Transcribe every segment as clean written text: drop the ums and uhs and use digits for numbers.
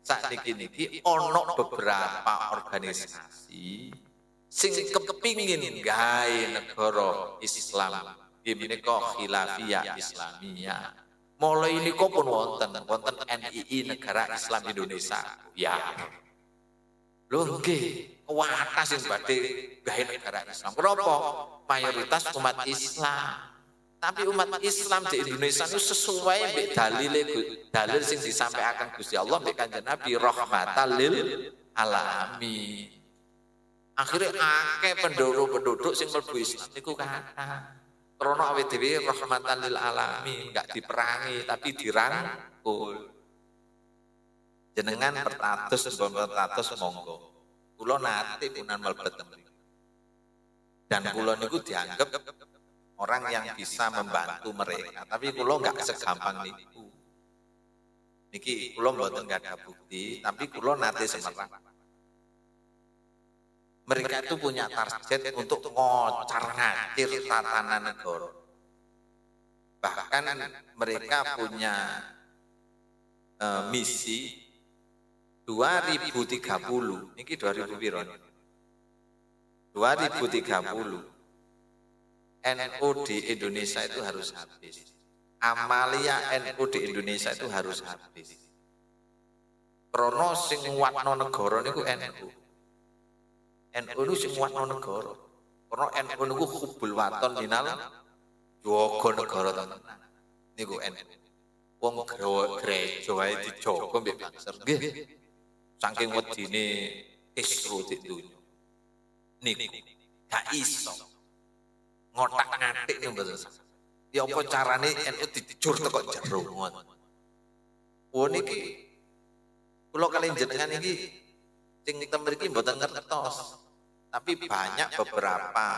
Sakniki ono beberapa organisasi sing kepingin gawe negara Islam. Nggih menika khilafiyah Islamiyah. Mulai niku pun wonten NII Negara Islam Indonesia. Ya. Lho nggih, kuwatas sing badhe gawe negara Islam. Kenapa? Mayoritas umat Islam. Tapi umat Islam di Indonesia itu sesuai mbek dalil sing disampaikan Gusti Allah mbek Kanjeng Nabi rahmatan lil alamin. Akhirnya akeh penduduk sing mlebu Islam niku kathah. Krana awake dhewe rahmatan lil alamin, enggak diperangi tapi dirangkul. Jenengan pertatus monggo. Kula nate punan mlebet mriku. Dan kula niku dianggap orang yang bisa membantu mereka, tapi kula enggak segampang niku. Niki kula mboten enggak ada bukti, tapi kula nate semerang. Mereka itu punya target untuk ngocar-ngacir tatanan negara. Bahkan mereka punya misi 2030, niki 2000 piro? 2030 NU di Indonesia itu harus habis. Amalia NU di Indonesia itu harus habis. Krono sing nguatno negara niku NU. NU niku sing nguatno negara. Krono NU niku hubul waton minal yoga negara tenan. Niku NU. Wong gereja wae dijogo mbek bangsa. Nggih. Saking wedine isru di dunya. Niku gak iso. Ngotak-ngatik niku mboten. Ya apa carane NU dijur teko jero ngoten. Oh niki kula kali jenengan iki sing ten mriki mboten ngertos. Tapi banyak beberapa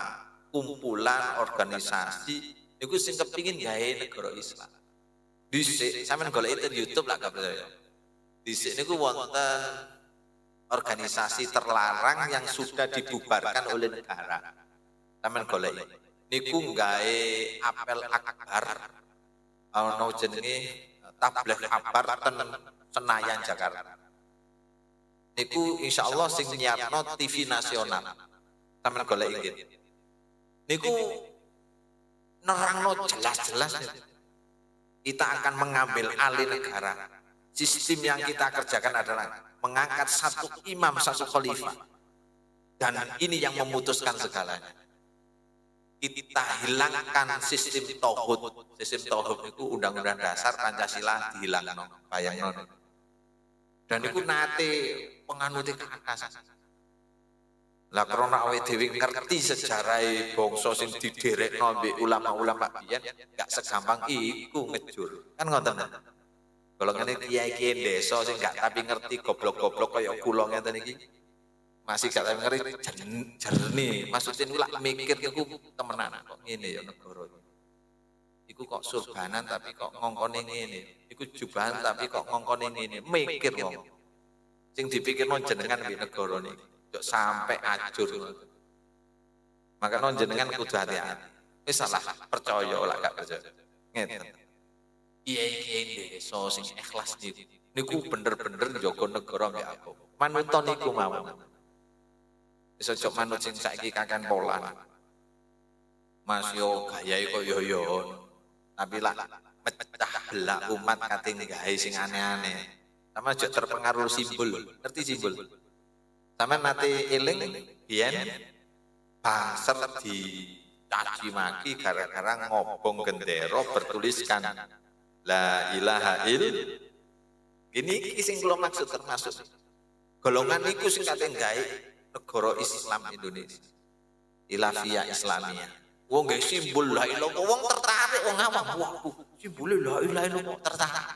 kumpulan organisasi niku sing kepingin gawe negara Islam. Dhisik sampean golek itu YouTube lah gak percaya. Dhisik niku wonten organisasi terlarang yang sudah dibubarkan oleh negara. Sampean golek niku gawe apel akbar ana jenenge tabligh akbar ten Senayan Jakarta. Niku insyaallah sing nyiapno TV nasional. Sampeyan golek iki. Niku nerangno jelas-jelas kita akan mengambil alih negara. Sistem yang kita kerjakan adalah mengangkat satu imam, satu khalifah. Dan ini yang memutuskan segalanya. Kita hilangkan sistem tauhid. Sistem tauhid itu undang-undang dasar Pancasila dihilangkan. Bayangno. Dan itu nate penganut keatas. Lah krana awake dhewe ngerti sejarah bangsa sing diderekno mbek ulama-ulama biyen gak segampang iku ngejur. Kan ngoten. Golongane kiai-kiai desa sing gak tapi ngerti goblok-goblok kaya kula ngeten iki. Masih gak tapi ngerti jernih. Maksudnya niku lak mikir niku temenan kok ngene ya negara. Iku kok surbanan tapi kok ngongkone ngene. Iku jubahan tapi kok ngongkone ngene. Mikir wong. Sing dipikirno jenengan mbek negara niki. Sampai ajur. Maka non jenengan kudu hati-hati. Wis salah percaya lah gak percaya. Ngeten. Kiai-kiai desa sing ikhlas niku bener-bener njaga negara mbek aku. Manut niku mawon. Wis aja manut sing saiki kakan polan. Mas yo gayae kok yo. Tapi lah pecah belah umat kating gawe sing aneh-aneh. Sama aja terpengaruh simbol. Ngerti simbol? Sama nanti eling biyen pasar dicaci maki gara-gara ngobong gendera bertuliskan la ilaha il. Ini sing kula maksud termasuk golongan niku sing kate gawe negara Islam Indonesia. Khilafiyah Islamiyah. Wong gawe simbol la ilaha wong tertarik wong awam. Wah, simbol la ilaha illallah tertarik.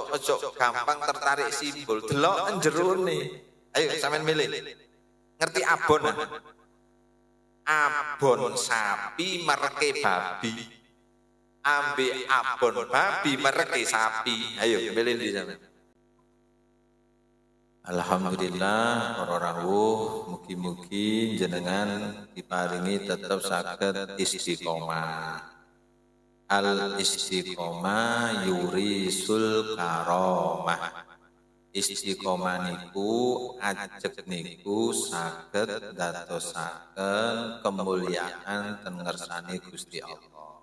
Ojo gampang tertarik simbol. Delok jerone. Ayo sampean milih. Ngerti abon? Abon sapi mereke babi. Ambil abon babi mereke sapi. Ayo milih di sana. Alhamdulillah para rawuh mugi-mugi jenengan diparingi tetap saged istiqomah. Al istiqomah yurisul karomah. Istiqomah niku ajeg niku saged ndadosaken kemuliaan ten ngersane Gusti Allah.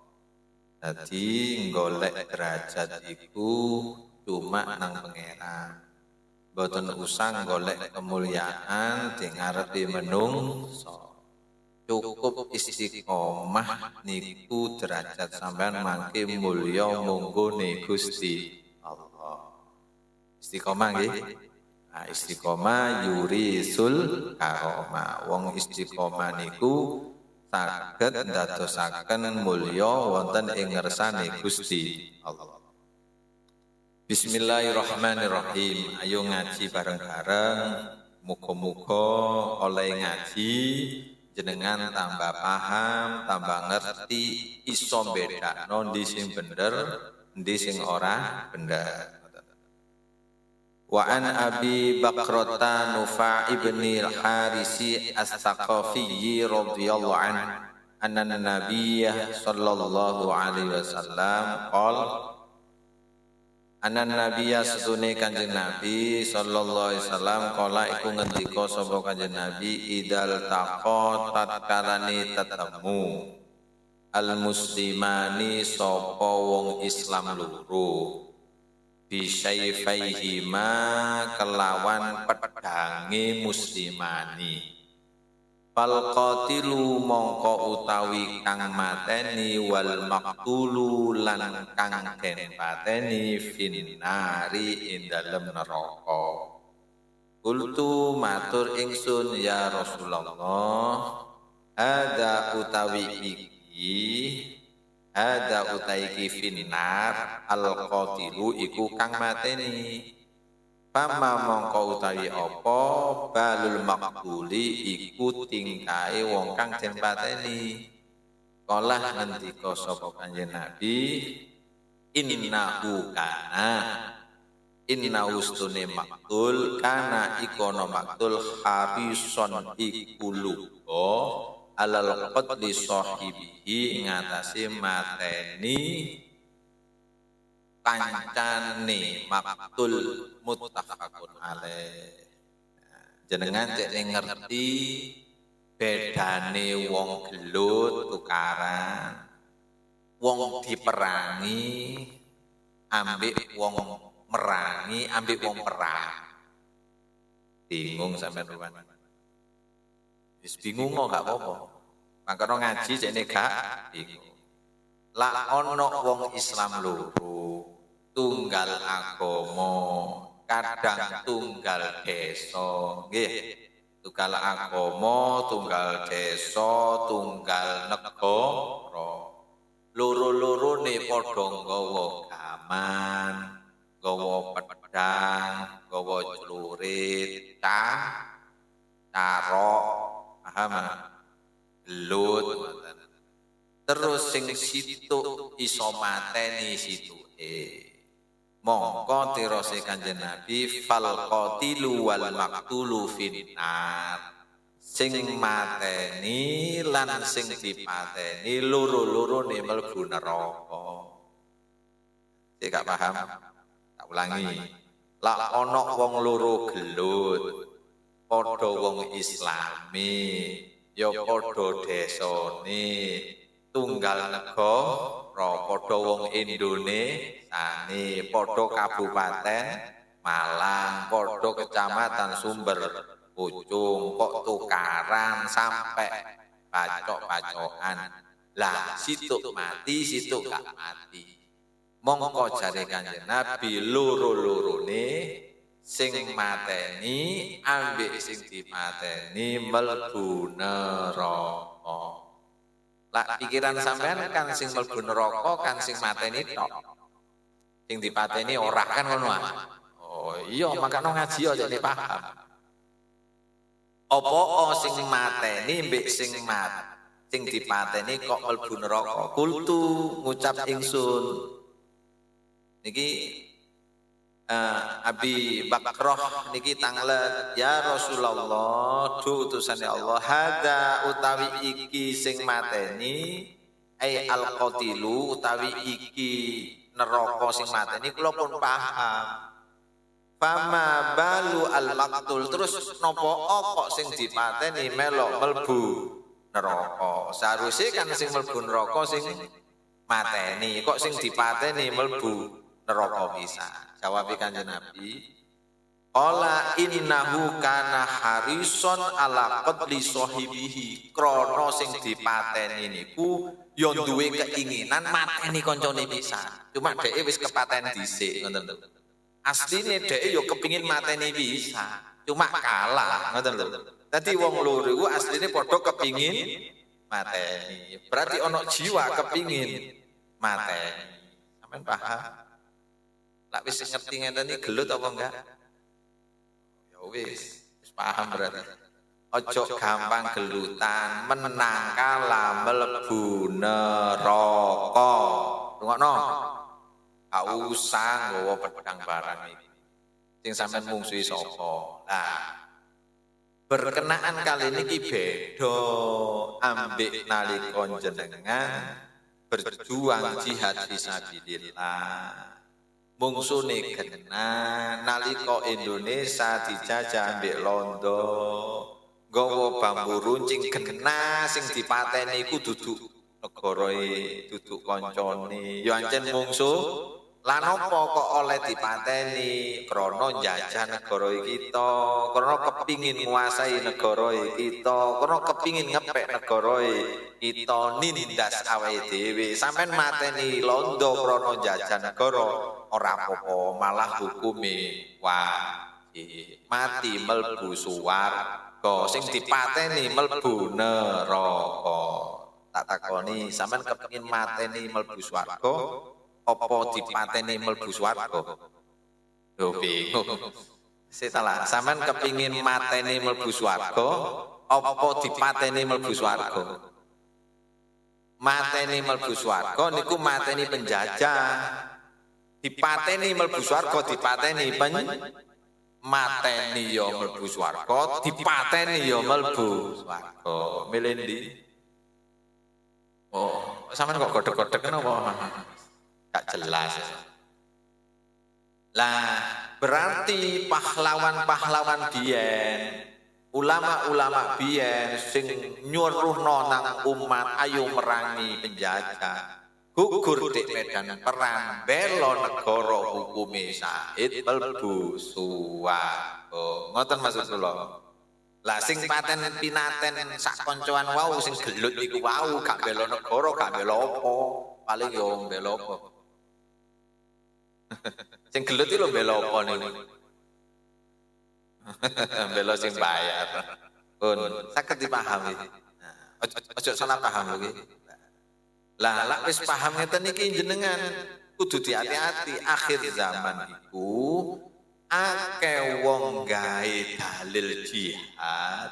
Dadi golek derajat iku cuma nang pangeran. Boten usah golek kemuliaan di ngarepe menungso. Cukup istiqomah niku derajat sampean mangke mulya munggone Gusti Allah. Istiqomah nggih. Nah, istiqomah yurisul karomah. Wong istiqomah niku saged ndadosaken mulya wonten ing ngersane Gusti Allah. Bismillahirrahmanirrahim. Ayo ngaji bareng-bareng. Muga-muga oleh ngaji jenengan tambah paham, tambah ngerti, iso bedakno ndi sing bener, ndi sing ora bener. Wa an Abi Bakrata Nufa ibni al-Harisi as-Saqafi radhiyallahu anhu anna Nabiya sallallahu alaihi wasallam qala anna Nabiya sedune Kanjeng Nabi sallallahu alaihi wasallam qala iku ngendika sapa Kanjeng Nabi idal taqa tatkalane tetemu al muslimani sapa wong Islam loro bisyaifaihima kelawan pedange muslimani fal qatilu mongko utawi kang mateni wal maqtulu lan kang den pateni finnari ing dalem neraka. Qultu matur ingsun ya Rasulullah ada utawi iki ada utaiki finnar al-qatilu iku kang mateni. Pama mongko utawi apa balul maqtuli iku tingkae wong kang den pateni. Kala ngendika sapa Kanjeng Nabi innahu ustune maktul kana ikono maktul harison iku luga alal qatli sahibihi ngatasi mateni kancane maktul muttafaqun alaih. Jenengan cek ngerti bedane wong gelut tukaran, wong diperangi ambek wong merangi ambek wong perang. Bingung sampean ruwan. Wis bingung kok gak apa-apa. Mangkono ngaji jane gak bingung. Lah ana wong Islam loro, tunggal agama, kadang tunggal desa, nggih. Tunggal agama, tunggal desa, tunggal negara. Loro-lorone padha nggawa gaman, nggawa pedang, nggawa celurit, carok, paham? Gelut. Terus sing situ iso mateni situke. Mongko tirose Kanjeng Nabi fal qatilu wal maqtulu finnar. Sing mateni lan sing dipateni loro-lorone mlebu neraka. Sik gak paham? Tak ulangi. Lah ana wong loro gelut, padha wong Islami, ya padha desane, tunggal negara, padha wong Indonesiane, padha kabupaten Malang, padha kecamatan Sumber Pucung, kok tukaran sampai pacok-pacokan. Lah situ mati, situ gak mati. Mongko jare Kanjeng Nabi loro-lorone sing mateni ambek sing dipateni mlebu neraka. Lah pikiran sampean kan sing mlebu neraka kan sing mateni tok. Sing dipateni ora kan ngono ah. Oh iya makane ngaji aja nek paham. Apa sing mateni mbek sing dipateni kok mlebu neraka? Kultu ngucap ingsun. Niki Abi Bakrah niki tanglet ya Rasulullah du utusane Allah hada utawi iki sing mateni ai al qatilu utawi iki neraka sing mateni kula pun paham Fama balu al maktul, terus nopo kok sing dipateni melok melbu neraka. Seharusnya kan sing melbu neraka sing mateni, kok sing dipateni melbu neraka bisa. Jawab Kanjeng Nabi, qala innahu kana harison ala qatli sahibihi, krana sing dipateni niku yo duwe keinginan mateni kancane pisan. Cuma dhek wis kepaten dhisik ngoten lho. Asline dhek yo kepingin mateni bisa, cuma kalah ngoten lho. Dadi wong loro iku asline padha kepingin mateni. Berarti ana jiwa kepingin mateni. Sampeyan paham? Lak wis ngerti ngeten iki gelut apa enggak? Ya wis paham berarti. Ojo gampang gelutan, menang kalah mlebu neraka. Rungokno. Gak usah nggawa pedang barang iki. Sing sampean mungsuhi sapa? Nah, berkenaan kali ini beda ambek nalika jenengan berjuang jihad fisabilillah. Mungsune kena nalika Indonesia dijajah ambek Londo, nggawa bambu runcing kena sing dipateni iku duduk negarae, duduk kancane. Ya ancen mungsuh. Lan apa kok oleh dipateni? Krana njajah negara kita, krana kepingin nguasai negara kita, krana kepingin ngepek negara kita, nindas awake dhewe. Sampeyan mateni Londo krana njajah negara ora apa-apa, malah hukume wajib. Mati mlebu swarga, sing dipateni mlebu neraka. Tak takoni, sampeyan kepengin mateni mlebu swarga apa dipateni mlebu swarga? Lho bingung. Salah, sampean kepingin mateni mlebu swarga apa dipateni mlebu swarga? Mateni mlebu swarga niku mateni penjajah. Dipateni mlebu swarga dipateni mateni ya mlebu swarga, dipateni ya mlebu swarga. Milih ndi? Oh, sampean kok godhog-godhog napa? Gak jelas. Lah berarti pahlawan-pahlawan biyen, ulama-ulama biyen sing nyuruhno nang umat ayo merangi penjajah, gugur di medan perang bela negara hukume Said mlebu swarga. Ngoten maksud kula. Lah sing paten pinaten sak koncoan wau sing gelut iku wau gak bela negara, gak bela apa, paling yo bela apa. Sing gelut iki lho bela apa niku? Bela sing bayar. Pun saged dipahami. Ojo salah paham lho iki. Lah lak wis paham ngeten iki jenengan kudu hati-hati. Akhir zaman iku akeh wong gawe dalil jihad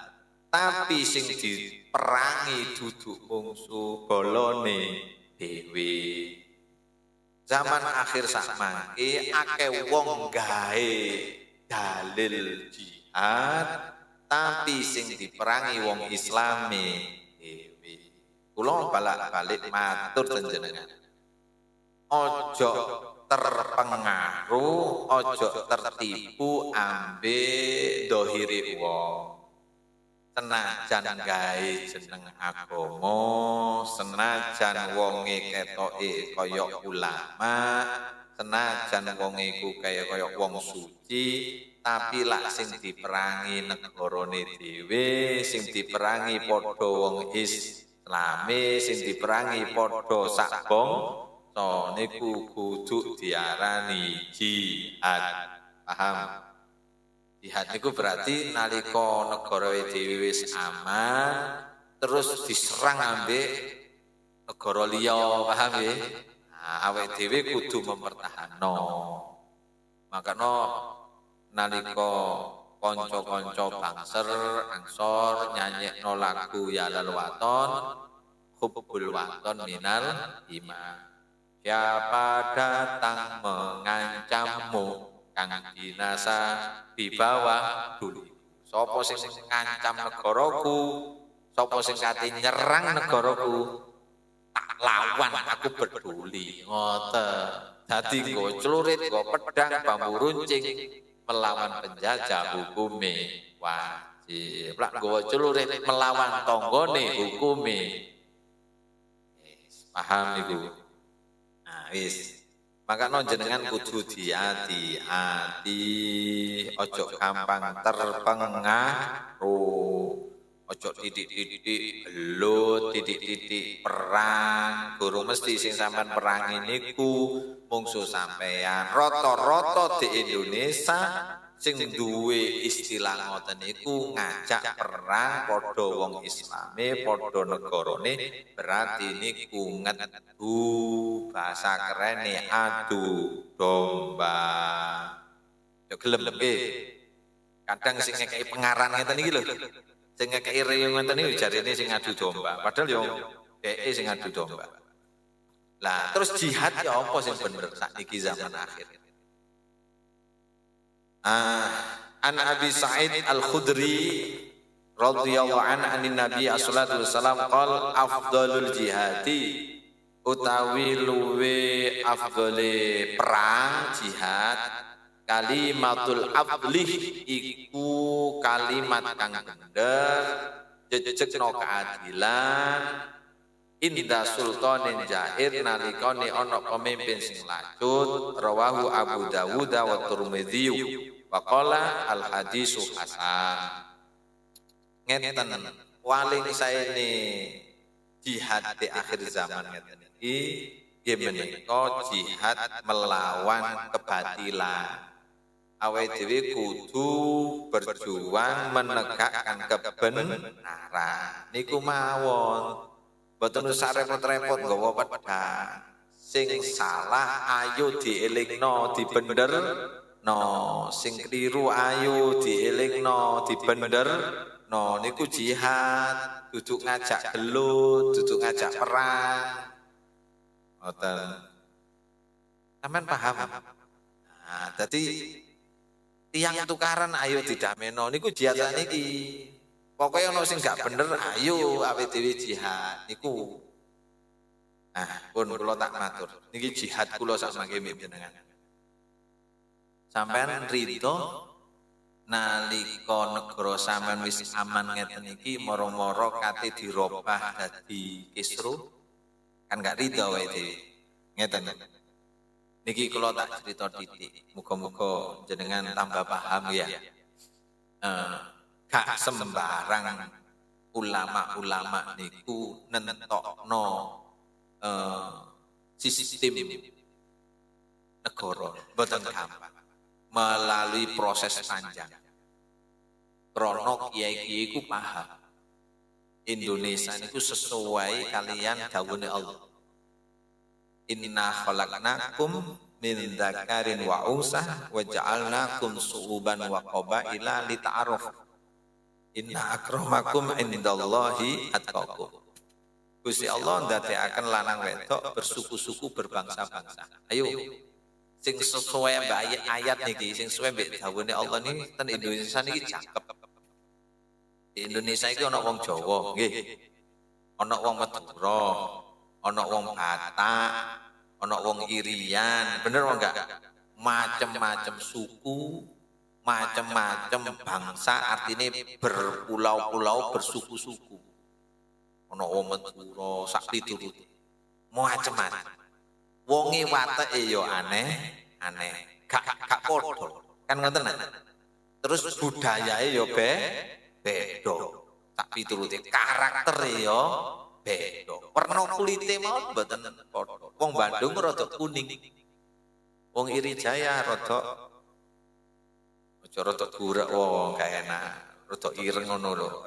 tapi sing diperangi duduk mungsuh golone dhewe. Zaman akhir sakmangke akeh wong gawe dalil jihad tapi sing diperangi wong Islame dhewe. Kula balik matur jenengan. Ojo terpengaruh, ojo tertipu ambek dohire wong. Senajan gawe jeneng agama, senajan wonge ketoke kaya ulama, senajan wonge iku kaya wong suci, tapi lak sing diperangi negarane dhewe, sing diperangi padha wong Islame, sing diperangi padha sak bangsa niku kudu diarani jihad. Paham? Jihad niku berarti nalika negara dhewe wis aman terus diserang ambek negara liya, paham nggih? Nah, awake dhewe kudu mempertahanno. Makanya nalika kanca-kanca bangser Ansor nyanyekno lagu ya lal waton, hubbul waton minal iman. Siapa datang mengancammu kang dinasa di bawah dulu. Sapa sing ngancam negaraku, sapa sing kate nyerang negaraku, tak lawan aku peduli. Ngoten. Dadi nggo celurit, nggo pedang, bambu runcing melawan penjajah hukume wajib. Lak nggawa celurit melawan tanggane hukume. Paham iku? Nah, wis. Makanya jenengan kudu hati-hati, ojo gampang terpengaruh, ojo titik-titik gelut, titik-titik perang, guru mesti sing sampean perang ini ku mungsuh sampean. Roto-roto di Indonesia sing duwe istilah ngoten iku ngajak perang padha wong Islame, padha negarane, berarti niku ngedu bahasa kerene adu domba. Yo gelem nggih. Kadang sing ngekeki pengaran ngeten iki lho. Sing ngekeki reyo ngeten iki jarine sing adu domba, padahal yo dheke sing adu domba. Lah terus jihad ya apa sing bener sakniki zaman akhir? An Abi Sa'id Al-Khudri radhiyallahu anin Nabi sallallahu alaihi wasallam qol afdalul jihadi utawi luwe afdale perang jihad kalimatul ablih iku kalimat kang bener jejegno keadilan inda sultanin jair nalikane ana pemimpin sing lacut rawahu Abu Dawud wa Tirmidzi wa qala al hadisu hasan. Ngeten waling saene jihad di akhir zaman ngeten iki nggih menika jihad melawan kebatilan. Awake dhewe kudu berjuang menegakkan kebenaran niku mawon. Mboten usah repot-repot nggawa pedang. Sing salah ayo dielingno, dibenerno. Sing keliru ayo dielingno, dibenerno. Niku jihad, duduk ngajak gelut, duduk ngajak perang. Ngoten. Sampeyan paham? Nah, dadi tiyang tukaran ayo didameno niku jihad niki. Pokoknya ono sing gak bener, ayo awake dhewe jihad niku. Nah, pun kula tak matur. Niki jihad kula sak mangke jenengan. Sampeyan rido nalika negara sampean wis aman ngeten iki moro-moro kate dirobah dadi kisru. Kan gak rido awake dhewe. Ngeten. Niki kula tak crita titik. Muga-muga jenengan tambah paham ya. Gak sembarang ulama-ulama niku nentokno sistem negara boten gampang melalui proses panjang. Krono kiai-kiai ku paham Indonesia niku sesuai kalian dawuhe Allah. Inna khalaqnakum min dzakarin wa unsah wa ja'alnakum su'uban wa qabaila lita'arafu. Inna akramakum indallahi atqakum. Gusti Allah ndadekaken lanang wedok bersuku-suku berbangsa-bangsa. Ayo sing sesuai mbek ayat niki, sing sesuai mbek dawuhe Allah niki ten Indonesia niki cakep. Di Indonesia iki ana wong Jawa, nggih. Ana wong Madura, ana wong Batak, ana wong Irian, bener apa enggak? Macem-macem suku, macam-macam bangsa artinya berpulau-pulau bersuku-suku. Ono wong Madura sak piturute. Macam-macam. Wonge wateke yo aneh. Gak padha. Kan ngoten nah. Terus budayae yo beda. Sak piturute karaktere yo beda. Werna kulite mawon mboten padha. Wong Bandung rada kuning. Wong Iri Jaya rada aja rada gurak wong gak enak, rada ireng ngono lho.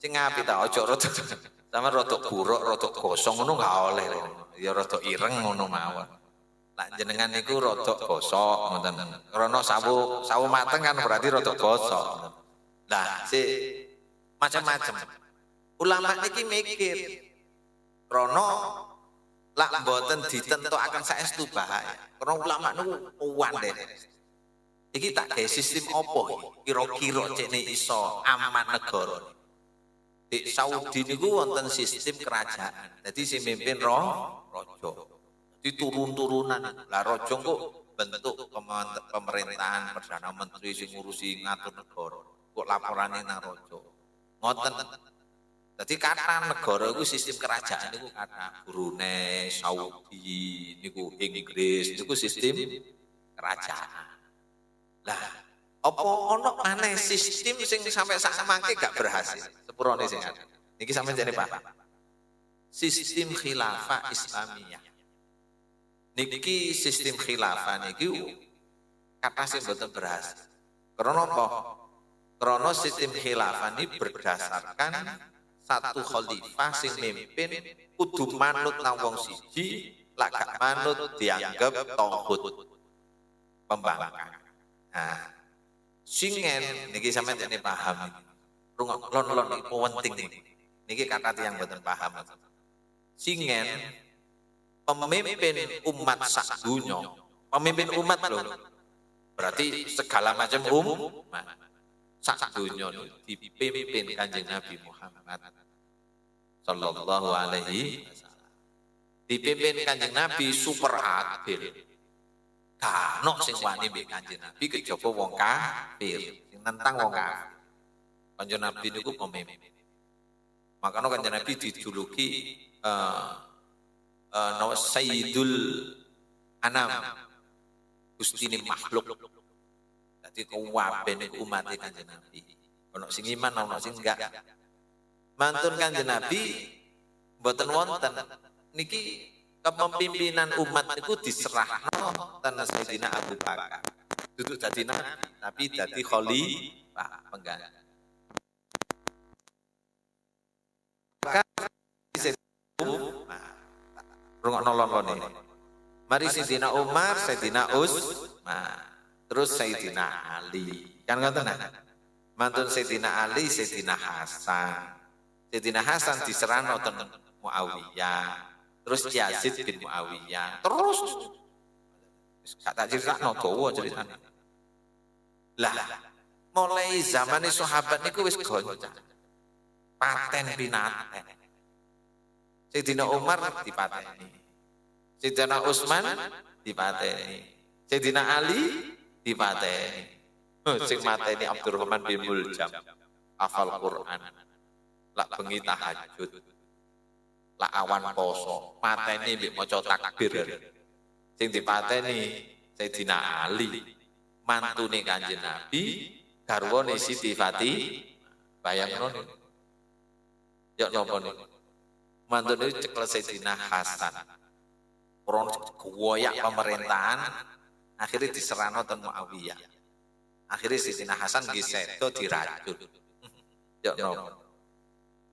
Sing apik ta aja rada sampe rada gurak, rada gosong ngono gak oleh lho. Ya rada ireng ngono mawon. Lah jenengan niku rada gosok ngoten. Krana sawu mateng kan berarti rada gosok. Lah macam-macam. Ulama niki mikir krana lak mboten ditentukaken saestu bahaya. Krana ulama niku wandhe. Iki tak gawe sistem apa kira-kira cekne iso aman negara. Di Saudi niku wonten sistem kerajaan. Dadi sing mimpin raja. Di turun-turunan. Lah raja kok bentuk pemerintahan perdana menteri sing ngurusi ngatur negara. Kok laporane nang raja. Ngoten. Dadi kata negara iku sistem kerajaan iku kata Brunei, Saudi, niku Inggris, niku sistem kerajaan. Lah, apa ono maneh sistem sing sampai sak mangke gak berhasil? Sepurone sing ada. Niki sampeyan jane paham. Sistem khilafah Islamiyah. Niki sistem khilafah niki kata sing boten berhasil. Karena apa? Karena sistem khilafah ini berdasarkan satu khalifah sing mimpin kudu manut nang wong siji, lak gak manut dianggap tauhid pembangkang. Nah, singen niki sampeyan jane paham iki. Lon iki penting niki. Niki kata tiyang boten paham. Singen pemimpin umat sak dunya, pemimpin umat lho. Berarti segala macam sak dunya dipimpin Kanjeng Nabi Muhammad sallallahu alaihi wasallam. Dipimpin Kanjeng Nabi super adil. Kano sing wani mbek Kanjeng Nabi kejaba wong kafir, sing nentang wong kafir. Kanjeng Nabi niku pemimpin. Makanya Kanjeng Nabi dijuluki Sayyidul Anam, Gustine makhluk. Dadi kuwabe niku umat Kanjeng Nabi. Ono sing iman, ono sing enggak. Mantun Kanjeng Nabi mboten wonten niki kepemimpinan umat niku diserahno ten Sayyidina Abu Bakar. Duduk dadi nabi, tapi dadi khalifah pengganti. Rungokno lon-lone. Mari Sayyidina Umar, Sayyidina Utsman, terus Sayyidina Ali. Kan ngoten nah. Mantun Sayyidina Ali, Sayyidina Hasan. Sayyidina Hasan diserahno ten Muawiyah. Terus Yazid bin Muawiyah. Terus gak tak critakno dawa ceritane. Lah, mulai zaman sahabat niku wis goncang. Paten pinaten. Sayyidina Umar dipateni. Sayyidina Utsman dipateni. Sayyidina Ali dipateni. Sing mateni Abdurrahman bin Muljam. Hafal Quran. Lak bengi tahajud. Lak awan poso, mateni mbek maca takbir. Sing dipateni Sayyidina Ali, mantune Kanjeng Nabi, garwane Siti Fatimah. Bayangno niku. Yo napa niku? Mantune cekel Sayyidina Hasan. Orang goyak pemerintahan, akhirnya diserahno ten Muawiyah. Akhirnya Sayyidina Hasan disedo diracun. Yo napa?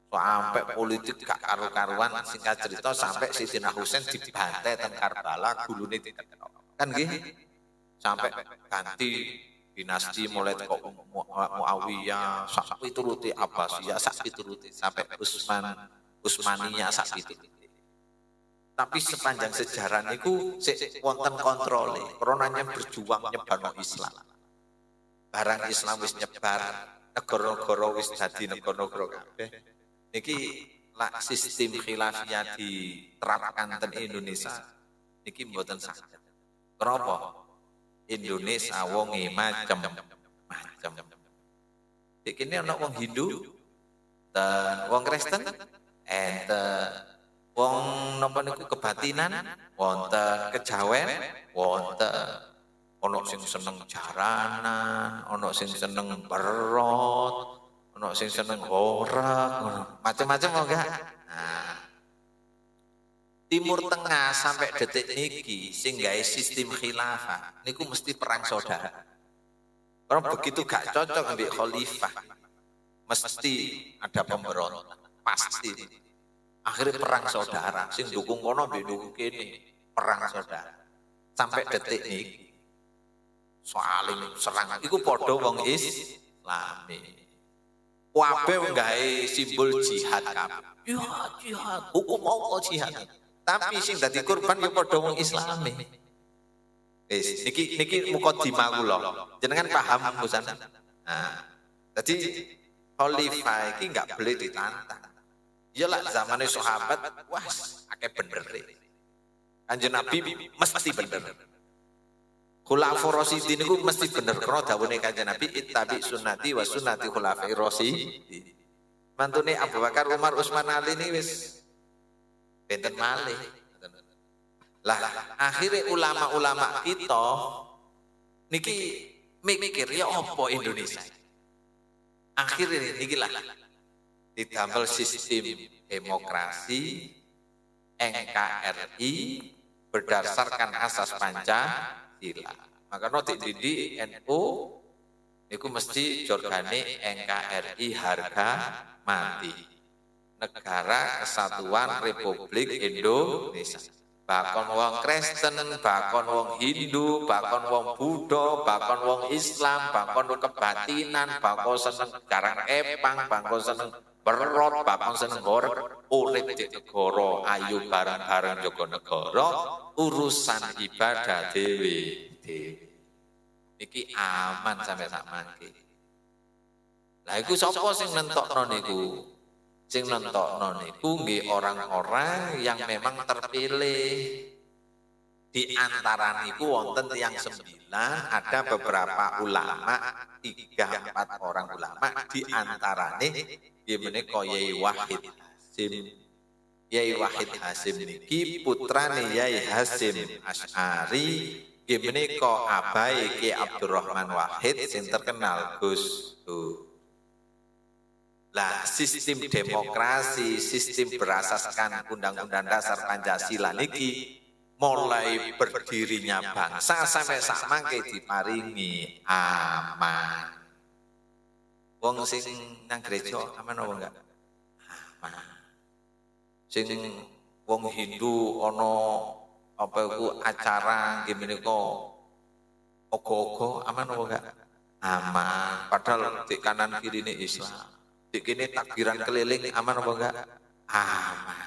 Sampai politik gak karu-karuan, singkat cerita sampai Sayyidina Husain dibantai ten Karbala, gulune diketok. Kan nggih? Sampai ganti dinasti mulai teko Muawiyah, sak pituruti Abbasiyah, sak pituruti sampai Utsmaniyah sak pituruti. Tapi sepanjang sejarah niku sik wonten kontrole, kronanya berjuang nyebarno Islam. Barang Islam wis nyebar, negara-negara wis dadi negara-negara kabeh. Niki lak sistem khilafiyah diterapkan ten Indonesia niki mboten saged. Kenapa? Indonesia wonge macem-macem. Iki kene ana wong Hindu, dan wong Kristen, enten wong napa niku kebatinan, wonten kejawen, wonten ana sing seneng jaranan, ana sing seneng berot, ono sing seneng horak, macam-macam enggak. Nah, Timur Tengah sampai detik niki sing gawe sistem khilafah niku mesti perang saudara. Karena begitu gak cocok ambil khalifah, mesti ada pemberontak, pasti. Akhirnya perang saudara, sing dukung kono mbek dukung kene, perang saudara. Sampai detik niki saling serang. Iku padha wong Islami. Kabeh nggawe simbol jihad kabeh. Jihad, hukum Allah jihad. Tapi sing dadi korban ya padha wong Islami. Wis, niki mukadimah kula. Jenengan paham Busan? Nah, jadi khalifah iki enggak boleh ditantang. Ya lah zamane sahabat, wah akeh bener. Kanjeng Nabi mesti bener. Khulafaur Rasyidin niku mesti bener krana dawuhe Kanjeng Nabi ittabi sunnati wa sunnati khulafair rasyidin. Mantune Abu Bakar, Umar, Utsman, Ali ini wis benten malih. Lah akhirnya ulama-ulama kita niki mikir ya apa Indonesia. Akhirnya niki lah didamel sistem demokrasi NKRI berdasarkan asas Pancasila. Maka nanti di NU niku mesti jorgane NKRI harga mati. Negara Kesatuan Republik Indonesia. Bahkan wong Kristen, bahkan wong Hindu, bahkan wong Buddha, bahkan wong Islam, bahkan kebatinan, bahkan seneng garang epang, bahkan seneng berot, bahkan seneng gorek, urip di negara, ayu bareng-bareng jaga negara, urusan ibadah dewi. Iki aman sampai sak mangke. Lah iku sapa sing nentokno niku? Sing nentokno niku nggih orang-orang yang memang terpilih. Di antara niku wonten tiyang 9, ada beberapa ulama, 3-4 orang ulama di antarane nggih menika Yai Wahid Hasyim. Yai Wahid Hasyim niki putrane Yai Hasyim Asy'ari, nggih menika abahe Ki Abdurrahman Wahid sing terkenal Gus Dur. Lah sistem demokrasi, sistem berasaskan Undang-Undang Dasar Pancasila niki mulai berdirinya bangsa sampai sak mangke diparingi aman. Wong sing nang gereja aman apa enggak? Aman. Sing wong Hindu ana apa iku acara nggih menika ogo-ogo aman apa enggak? Aman. Padahal di kanan kirine Islam. Dikini takbiran keliling aman apa enggak? Aman.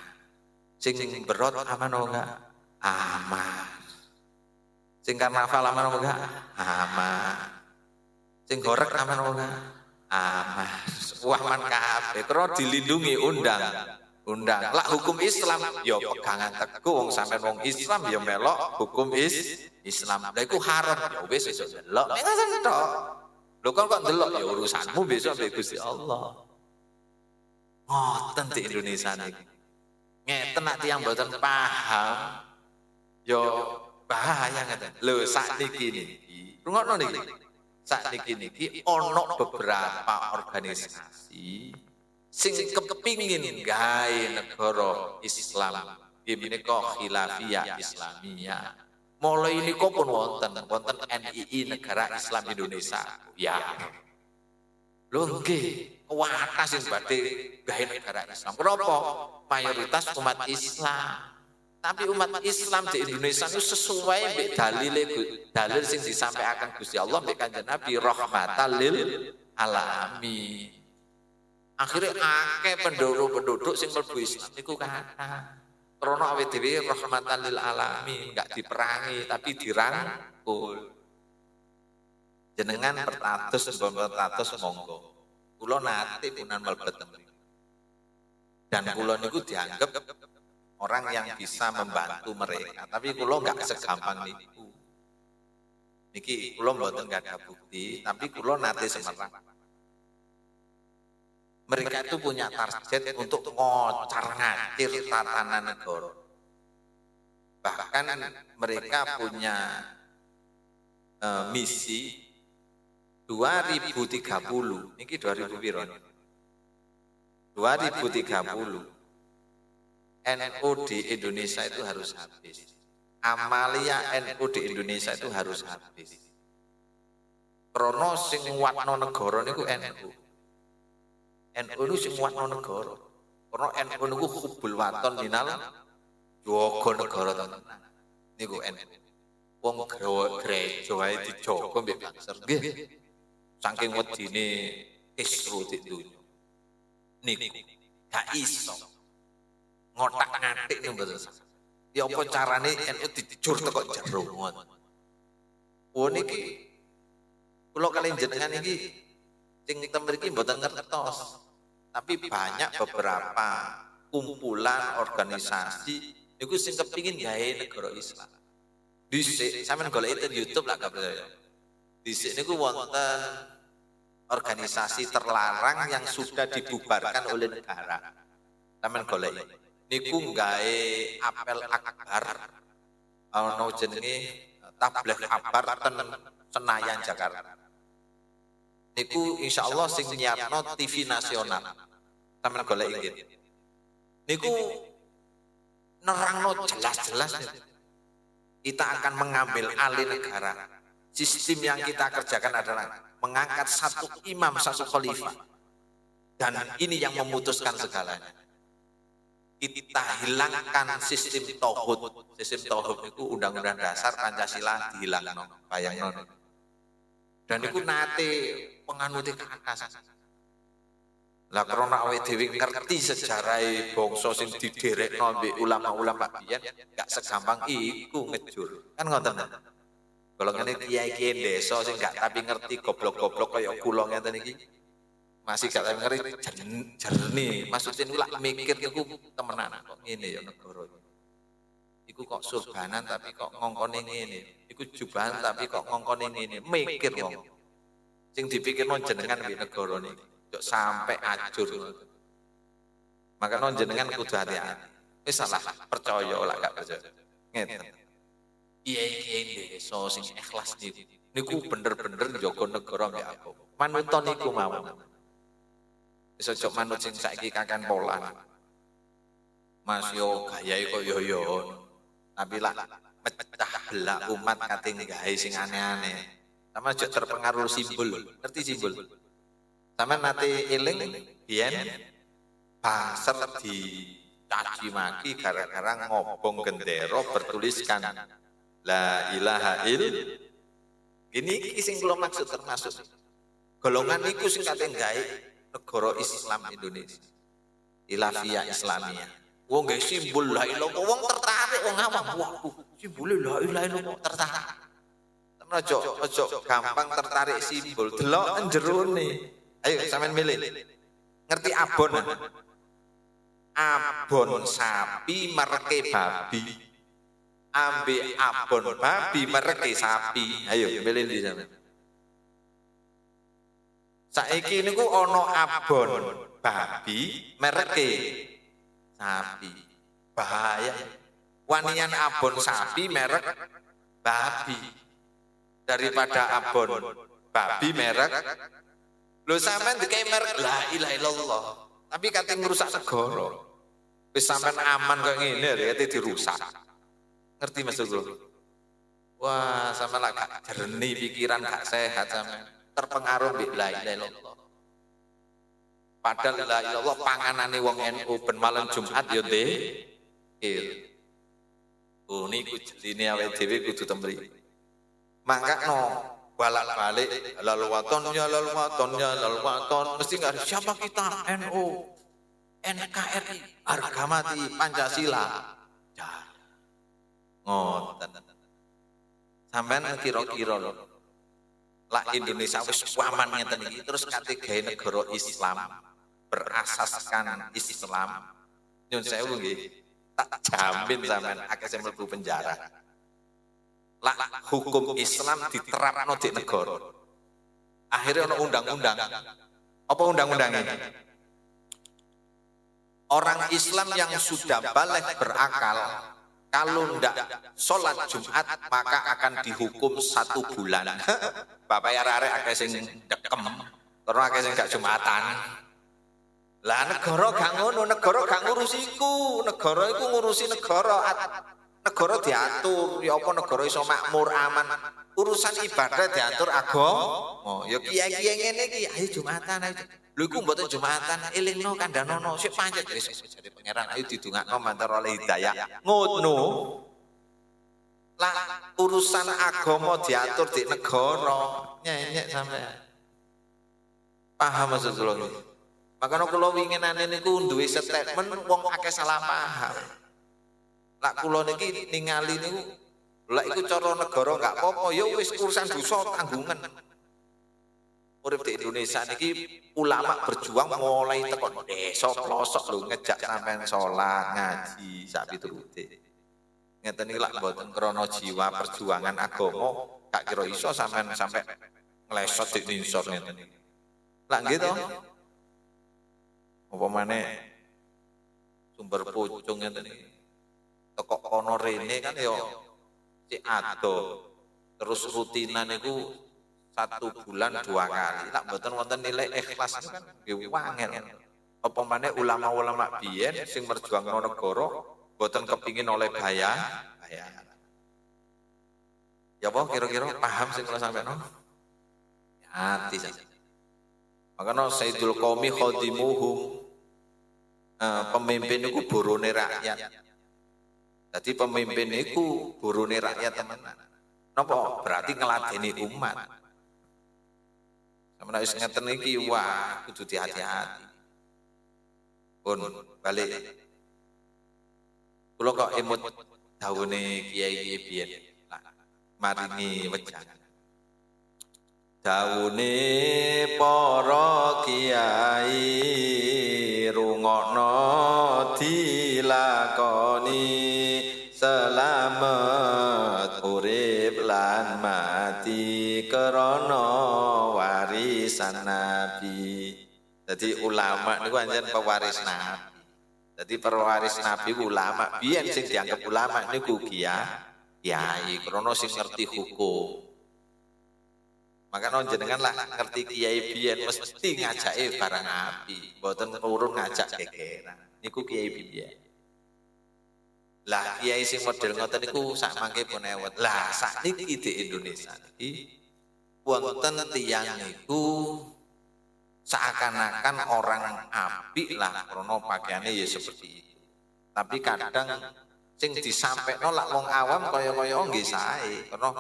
Sing berot aman apa enggak? Aman. Sing karnaval aman apa enggak? Aman. Sing gorek aman apa enggak? Aman. Wah man kabeh karo dilindungi undang. Lah hukum Islam ya pegangan teguh wong sampean wong Islam ya melok hukum Islam. Lah iku haram ya wis iso delok. Nek ngoten tok. Lho kok delok ya urusanmu besok mbek Gusti Allah. Ngoten di Indonesia niki. Ngeten nek tiyang mboten paham yo bahaya ngeten. Lho sakniki niki, rungokno niki. Sakniki niki ana beberapa organisasi sing kepingin gawe negara Islam. Nggih menika Khilafiyah Islamiyah. Mulai niku pun wonten NII Negara Islam Indonesia. Ya. Lho nggih kuwatas sing badhe gawe negara Islam. Kenapa? Mayoritas umat Islam. Tapi umat Islam di Indonesia itu sesuai mbek dalil sing disampaikan Gusti Allah mbek Kanjeng Nabi rahmatan lil alamin. Akhirnya akeh penduduk sing mlebu Islam niku kathah. Krana awake dhewe rahmatan lil alamin, enggak diperangi tapi dirangkul. Jenengan pertatus monggo. Kula nate punan mlebet mriku. Dan kula niku dianggap orang yang bisa membantu mereka, tapi kula enggak segampang niku. Niki kula mboten ada bukti, tapi kula nate semerang. Mereka itu punya target untuk ngocar-ngacir tatanan negara. Bahkan mereka punya misi 2030, ini 2000 piro? 2030 NU di Indonesia itu harus habis. Amalia NU di Indonesia itu harus habis. Krono sing nguatno negara niku NU. NU itu sing nguatno negara. Krono NU niku hubul waton minal jaga negara tenan. Niku NU. Wong gereja wae dijaga mbek bangsa. Nggih. Saking wedine Isru di dunya. Niku gak iso ngotak-ngatik ning mboten. Ya apa carane NU dijur teko jero ngoten. Oh niki kula kali jenengan iki sing ten mriki mboten ngertos. Tapi banyak beberapa kumpulan organisasi niku sing kepingin gawe negara Islam. Dhisik sampean golek itu YouTube lah gak percaya. Dhisik niku wonten organisasi terlarang yang sudah dibubarkan oleh negara. Sampeyan golek. Niku gawe apel akbar ana jenenge tabligh akbar ten Senayan Jakarta. Niku insyaallah sing nyiapno TV nasional. Sampeyan golek iki. Niku nerangno jelas-jelas kita akan mengambil alih negara. Sistem yang kita kerjakan adalah mengangkat satu imam, satu khalifah. Dan ini yang memutuskan segalanya. Kita hilangkan sistem tauhid. Sistem tauhid itu undang-undang dasar Pancasila dihilangkan. Bayangno. Dan itu nate penganute ke atas. Lah krana awake dhewe ngerti sejarah bangsa sing diderekno mbek ulama-ulama biyen gak segampang iku ngejur. Kan ngoten. Golongane kiai-kiai desa sing gak tapi ngerti goblok-goblok kaya kula ngeten iki. Masih gak tapi ngerti jernih. Maksudnya niku lak mikir niku temenan kok ngene ya negara. Iku kok surbanan tapi kok ngongkone ngene. Iku jubahan tapi kok ngongkone ngene. Mikir wong. Sing dipikirno jenengan mbek negara niki. Jok sampai ajur. Maka non jenengan kudu hati-hati. Wis salah percaya lah gak percaya. Ngeten. Kiai-kiai desa sing ikhlas niku bener-bener njaga negara mbek aku. Manuton niku mawon. Wis aja manut sing saiki kakan polan. Mas yo gayahe kok yo. Tapi lah pecah belah umat kate gawe sing aneh-aneh. Sama aja terpengaruh simbol. Ngerti simbol? Sama nanti eling biyen bangser dicaci maki gara-gara ngobong gendera bertuliskan la ilaha il. Ini sing kula maksud termasuk golongan niku sing kate gawe negara Islam Indonesia. Ilafiyah Islamiyah. Wong gawe simbol la ilaha, wong tertarik wong awam. Wah, simbol la ilaha illallah tertarik. Ojo gampang tertarik simbol. Delok jerone. Ayo sampean milih. Ngerti abon? Abon sapi mereke babi. Ambil abon babi mereke sapi. Ayo milih di sampean. Saiki niku ana abon babi mereke sapi. Bahaya. Wanian abon sapi merek babi daripada abon babi merek. Lho sampean dikai merek la ilaha illallah. Tapi kate ngrusak negara. Wis sampean aman kok ngene kate dirusak. Ngerti maksud kula? Wah, sampean lak gak jernih pikiran gak sehat sampean. Terpengaruh mbek la ilaha illallah. Padahal la ilaha illallah panganane wong NU ben malam Jumat ya ndekil. Oh niku jeline awake dhewe kudu temri. Mangkakno balak-balik lalu waton mesti nggak ada siapa kita NU NKRI harga mati Pancasila ngoten sampean kira-kira lho lah Indonesia wis aman ngeten iki terus kate gawe negara Islam berasaskan Islam nyun sewu nggih tak jamin sampean akeh sing mlebu penjara. Lah hukum Islam diterapno di negara. Akhirnya ono undang-undang. Apa undang-undangnya? Orang Islam yang sudah balik berakal, kalau ndak sholat Jumat maka akan dihukum 1 bulan. Bapak arek-arek akeh sing dekem, karena akeh sing gak Jumatan. Lah negara gak ngono, negara gak ngurusi iku, negara iku ngurusi negara. Negara diatur, ya apa negara iso makmur aman. Urusan ibadah diatur agama. Ya kiai-kiai ngene iki, ayo Jumatan ayo. Lho iku mboten Jumatan, elingno kandhanono, sik pancet wis jare pangeran ayo didongakno mantar oleh hidayah. Ngono. Lah urusan agama diatur di negara, nyenyek sampean. Paham maksud kula iki? Makanya kula winginane niku duwe statement wong akeh salah paham. Lak kula niki ningali niku lak iku cara negara gak apa-apa ya wis urusan dosa tanggungan. Urip di Indonesia niki ulama berjuang mulai teko desa pelosok lho ngejak sampean salat ngaji sak piturute. ngeten iki lak mboten krana jiwa perjuangan agama gak kira iso sampean sampai nglesot dik ninsor ngeten iki. Lak nggih to. Apa maneh sumber pucung ngeten iki. Teko kono rene kan ya cek ado. Terus rutinan niku 1 bulan 2 kali. Lak mboten wonten nilai ikhlas kan nggih wangel. Apa maneh ulama-ulama biyen sing merjuangno negara mboten kepingin oleh bayaran. Ya apa kira-kira paham sing kula sampeyan? Hati saja. Makanya Sayyidul Qaumi khadimuhum, pemimpin itu borone rakyat. Jadi pemimpin itu borone rakyat teman-teman. Napa? Berarti ngeladeni umat. Sampeyan wis ngeten iki wah kudu hati-hati. Pun balik. Kula kok emut dawuhe kiai-kiai biyen. Maringi wejangan. Dawune para kiai rungokno dilakoni selamat urip lan mati krana warisan Nabi. Jadi ulama niku anjen pewaris Nabi. Jadi pewaris Nabi ulama biyen sing dianggap ulama niku kiai krana sing ngerti hukum. Makanya jenengan lah ngerti kiai biyen mesti ngajake barang api, mboten urung ngajak gegeran. Niku kiai biyen. Lah kiai sing model ngoten niku sak mangke pun ewet. Lah sakniki di Indonesia iki wonten tiyang niku seakan-akan orang apik lah krana pakaiane ya seperti itu. Tapi kadang sing disampaikan lak wong awam kaya-kaya nggih sae. Karena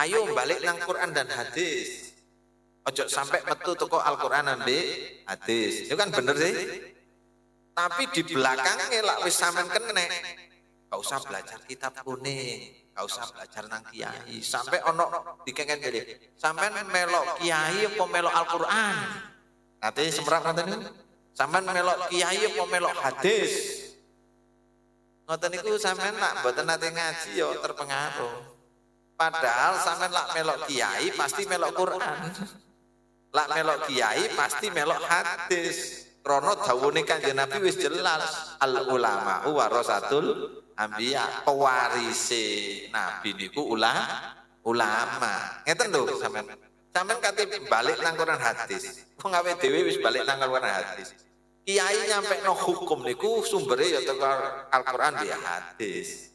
ayo balik nang Quran dan hadis. Ojo sampai metu teko Al-Qur'an ambek hadis. Itu kan bener sih. Tapi di belakangnya lak wis sampean kenek. Gak usah belajar kitab kuning, gak usah belajar nang kiai. Sampai ono dikengken dhewe. Sampean melok kiai apa melok Al-Qur'an? Nanti semrak ngoten niku. Sampean melok kiai apa melok hadis? Ngoten niku sampean nak mboten nate ngaji ya terpengaruh. Padahal sampean lak melok kiai pasti melok Quran. Lak melok kiai pasti melok hadis. Krana dawuhe Kanjeng Nabi wis jelas, al ulama warasatul anbiya, pewarise Nabi niku ulama. Ngeten lho sampean. Sampean kate balik nang Quran hadis. Wong awake dhewe wis balik nang Quran hadis. Kiai nyampe no hukum niku sumbere ya teko Al-Qur'an ya hadis.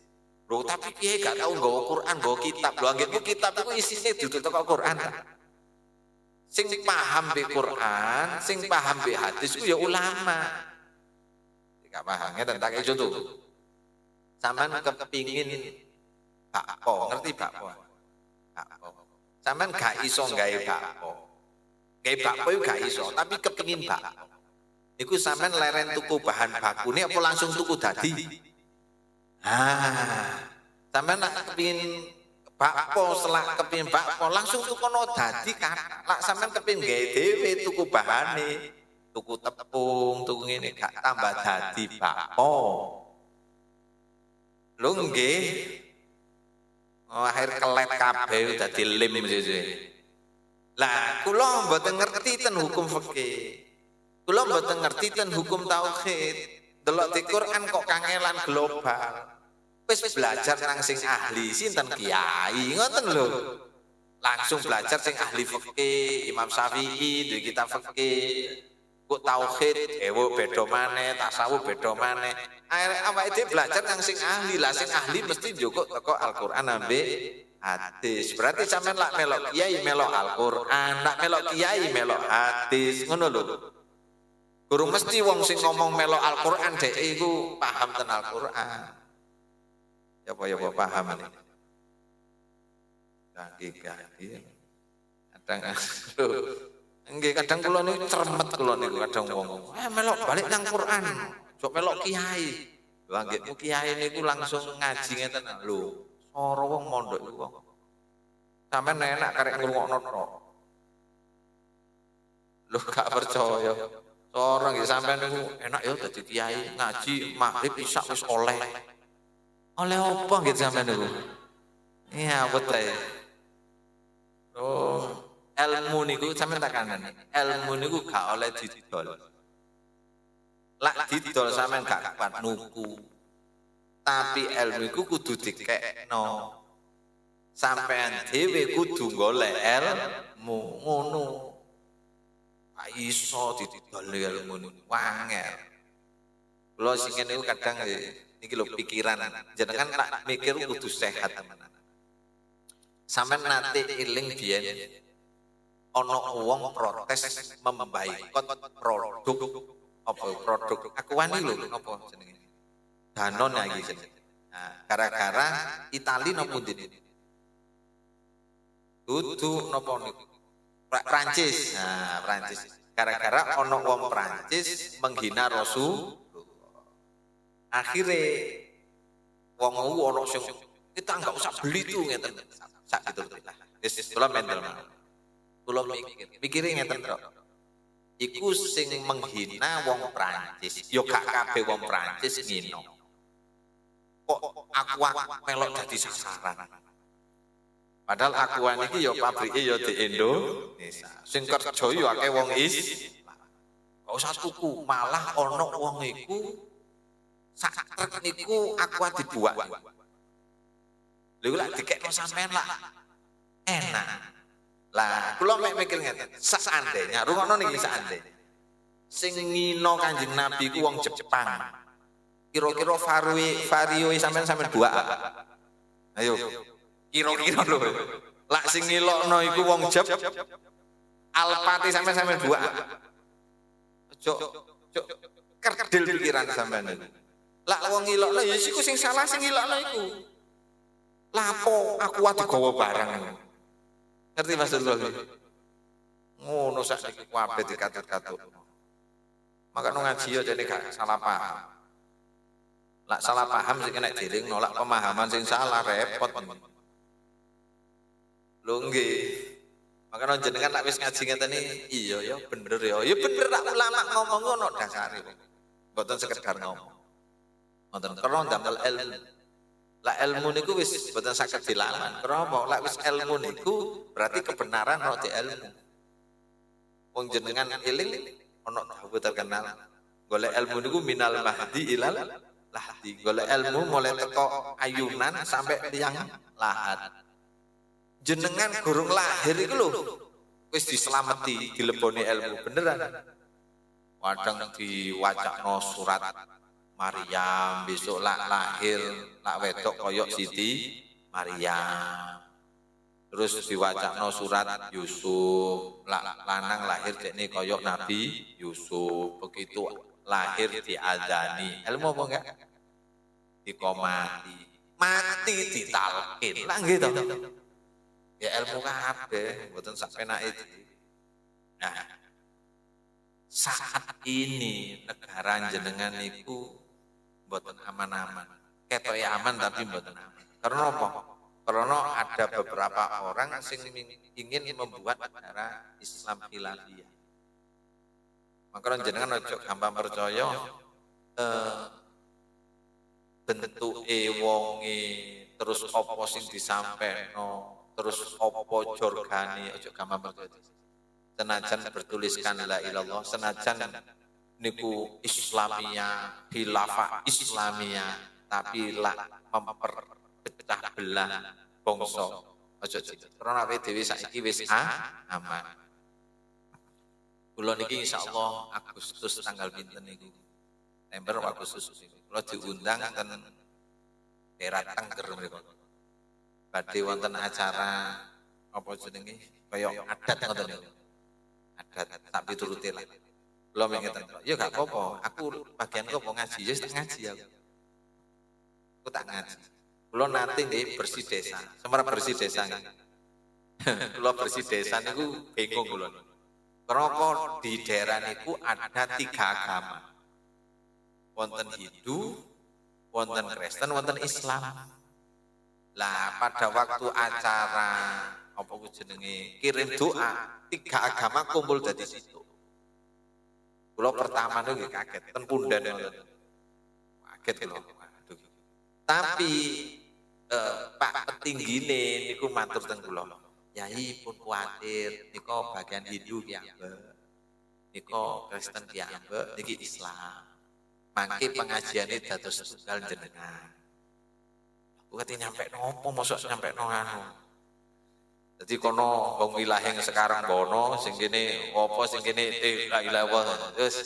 Loh tapi kiai gak tau nggawa Quran, nggawa kitab. Lho anggitmu kitab iku isine dudu teko Quran ta. Sing paham be Quran, sing paham be hadis ku ya ulama. Gak paham ngeten tak kei contoh. Sampeyan kepingin bakpo, ngerti bakpo? Bakpo. Sampeyan gak iso gawe bakpo. Gawe bakpo iku gak iso, tapi kepingin bakpo. Iku sampean leren tuku bahan bakune apa langsung tuku dadi? Sampean nak kepingin bakpo, selak kepingin bakpo langsung tukono dadi kan. Lak sampean kepingin gawe dhewe tuku bahane, tuku tepung, tuku ngene gak tambah dadi bakpo. Lho nggih. Oh, akhir kelet kabeh dadi lim sese. Lah kula mboten ngerti ten hukum fikih. Kula mboten ngerti ten hukum tauhid. Delok di Quran kok kangelan global. Wis belajar nang sing ahli sinten kiai ngoten lho. Langsung belajar sing ahli fikih, Imam Syafi'i di kitab fikih. Kok tauhid ewo beda maneh, tasawuf beda maneh. Awake dhewe belajar nang sing ahli. Lah sing ahli mesti njukuk teko Al-Qur'an ambek hadis. Berarti sampean lak melok kiai melok Al-Qur'an, lak melok kiai melok hadis, ngono lho. Guru mesti wong sing ngomong melok Al-Qur'an dhek iku paham ten Al-Qur'an. Ya apa paham ini. Kaki-kaki. Kadang nggih kadang kula niku cermet kula niku kadang wong. Melok balik nang Qur'an. Sok melok kiai. Lho anggitmu kiai niku langsung ngaji ngeten lho. Sora wong mondok iku wong. Sampeyan enak karek ngrungokno tok. Lho gak percaya. Orang nggih sampean niku enak ya dadi kiai, ngaji maghrib isya wis oleh. Oleh apa gitu sampean niku? Iya, betul. Oh, ilmu niku sampean tak kandhani. Ilmu niku gak oleh didol. Lak didol sampean gak kuat nuku. Tapi ilmu iku kudu dikekno. Sampean dhewe kudu golek ilmu ngono. Gak iso didol ilmu niku wangel. Kula sing ngene niku kadang niki lho pikiran jenengan tak mikir kudu sehat tenan. Sampeyan nate eling biyen ana wong protes membaikot produk aku wani lho napa jenenge Danone iki jenenge. Nah, gara-gara Itali napa pundi? Dudu napa niku? Prancis. Nah, Prancis. Gara-gara ana wong Prancis menghina Rasul. Akhirnya wong ono sing kita enggak usah beli tuh ngeten. Sak gitu lah. Wis kula mental. Kula mikire ngeten tok. Iku sing menghina wong Prancis. Yo gak kabeh wong Prancis ngino. Kok aku melok dadi sasaran. Padahal akuan iki yo pabrike yo di Indonesia. Sing kerja yo akeh wong Islam. Gak usah tuku, malah ono wong iku sak truk niku aku dibuat. Lha lak dikekno sampean lah. Enak. Lah kula mek mikir ngeten, seandainya rungokno niki seandainya sing ngino Kanjeng Nabi ku wong Jepang. Kira-kira vario sampean buak. Ayo. Kira-kira lho. Lak sing ngilokno iku wong Jep. Alpati sampean buak. Ojo kerdil pikiran sampean niku. Lak wong ngilokno ya iku sing salah sing ngilokno iku. Lapo aku digawa barang. Ngerti maksud lho? Ngono sakniki kabeh dikatut-katut. Maka ngaji yo jane gak salah paham. Lak salah paham sing kena diring nolak pemahaman sing salah repot. Lho nggih. Maka jenengan lak wis ngaji ngeten iki iya ya bener ya. Ya bener lak ulama ngomong ngono dasare. Mboten sekedar ngomong. Mboten karo ndamel ilmu. Lah ilmu niku wis mboten saged dilawan. Kenapa? Lah wis ilmu niku berarti kebenaran ono di ilmu. Wong jenengan eling ono dawuh terkenal. Golek ilmu niku minal mahdi ilal lahdi. Golek ilmu mulai teko ayunan sampai tiang lahat. Jenengan gurung lahir iku lho wis dislameti, dileboni ilmu beneran. Kadang diwacakno surat Maryam, besok lak lahir, lak wedok koyok Siti Maryam. Terus diwacakno surat Yusuf, lak lanang lahir dekne koyok Nabi Yusuf. Begitu lahir diadzani. Ilmu apa enggak? Dikomati. Mati ditalkin. Lah nggih to. Ya ilmu kabeh, mboten sak penake. Nah, saat ini negara jenengan niku mboten aman-aman. Ketoke aman tapi mboten aman. Karena apa? Karena ada beberapa orang sing ingin membuat negara Islam khilafiyah. Maka jenengan ojo gampang percaya bentuke wonge terus apa sing disampaikan terus opo jorgane ojo gampang percaya. Senajan bertuliskan la ilallah, senajan niku Islamiyah, khilafah Islamiyah, tapi lah memperpecah belah bangsa. Ojo karena awake dhewe saiki wis aman. Kula niki insyaallah Agustus tanggal pinten niku? September Agustus niku. Kula diundang ten daerah Tengger mriku. Badhe wonten acara apa jenenge kaya adat ngoten niku. Adat tak pituruti lah. Kula mengeten. Ya gak apa-apa, aku bagian apa ngaji, ya tak ngaji aku. Aku tak ngaji. Kula nanti nggih bersih desa, Semarang bersih desa. Kula bersih desa niku bingung kula. Kenapa di daerah niku ada 3 agama. Wonten Hindu, wonten Kristen, wonten Islam. Lah pada waktu acara apa jenenge kirim doa 3 agama kumpul dari situ. Kula pertama niku kaget ten pundan ngoten. Kaget kula. Aduh. Tapi Pak petinggine niku matur teng kula. Yai pun kuatir nika bagian Hindu piyambak. Nika Kristen piyambak niki Islam. Mangke pengajiane dados tunggal jenengan. Aku kate nyampe nopo mosok nyampe no anu. Jadi kono wong wilayah sekarang bono sing kene apa sing kene la ilaha illallah. Terus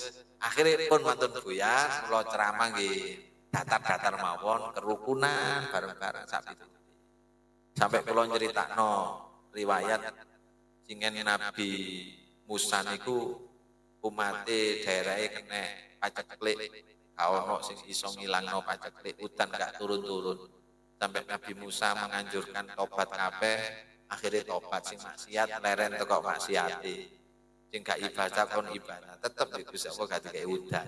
akhirnya pun mantun buyar kula ceramah nggih datar-datar mawon kerukunan bareng-bareng sak itu. Sampai kula nyeritakno riwayat singen Nabi Musa niku umate daerahe kena paceklik ono sing iso ngilangno paceklik udan gak turun-turun. Sampai Nabi Musa menganjurkan tobat kabeh, akhirnya tobat sing maksiat leren teko maksiate. Sing gak ibadah kon ibadah, tetep Gusti Allah gak dikei udan.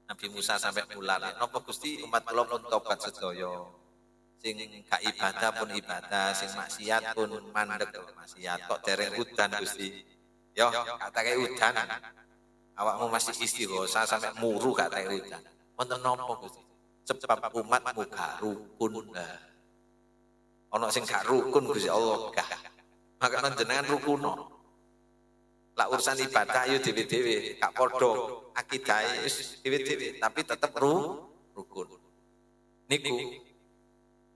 Nabi Musa sampai mular, napa Gusti umat kula pun tobat sedaya. Sing gak ibadah pun ibadah, sing maksiat pun mandek maksiat. Kok dereng udan Gusti? Yo, gak takei udan. Awakmu masih istighosa sampai muru gak takei udan. Wonten napa Gusti? Sebab umatmu gak rukun. Ono sing gak rukun Gusti Allah gak. Maka jenengan rukuno. Lah urusan ibadah yo dhewe-dhewe, gak padha akidahe wis dhewe-dhewe, tapi tetep rukun. Niku.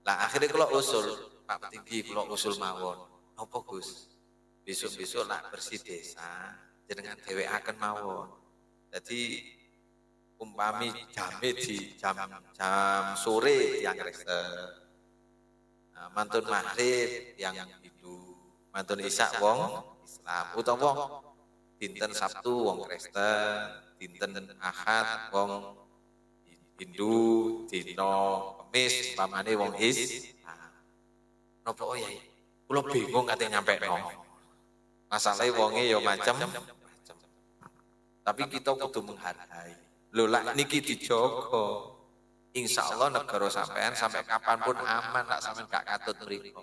Lah akhirnya kula usul, Pak Tinggi kula usul mawon. Napa Gus? Besok-besok nak bersih desa, jenengan dheweaken mawon. Jadi umpami jame di jam sore yang Kristen, mantun maghrib yang Hindu, mantun isya wong Islam, utawa dinten Sabtu wong Kristen, dinten Ahad wong Hindu, dina Kamis pamane wong Islam. Napa oh ya? Kula bingung kate nyampekno. Masalahe wonge ya macam-macam. Tapi kita kudu menghargai. Lho lak niki dijogo. Insyaallah negara sampean sampai kapanpun aman lak sampean gak katut mriko.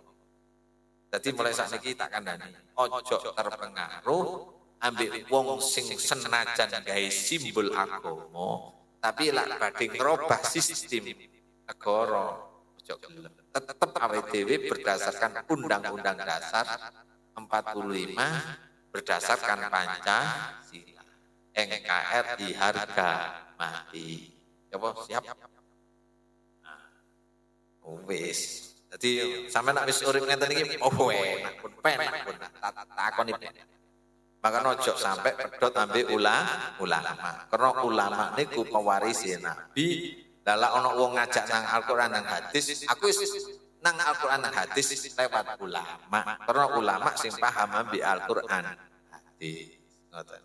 Dadi mulai sakniki tak kandhani, ojo terpengaruh ambek wong sing senajan gawe simbol agama, tapi lak badhe ngrobah sistem negara ojo gelem. Tetep awake dhewe berdasarkan Undang-Undang Dasar 45 berdasarkan Pancasila. NKRI harga mati. Apa siap? Oh wis. Dadi sampeyan nek wis urip ngenten iki oh enak pun penak pun takoni penak. Maka ojo sampai pedhot ambek ulama. Karena ulama niku pewarisi Nabi. Lala ana wong ngajak nang Al-Qur'an nang hadis, aku wis nang Al-Qur'an nang hadis lewat ulama. Karena ulama sing paham ambek Al-Qur'an hadis. Ngoten.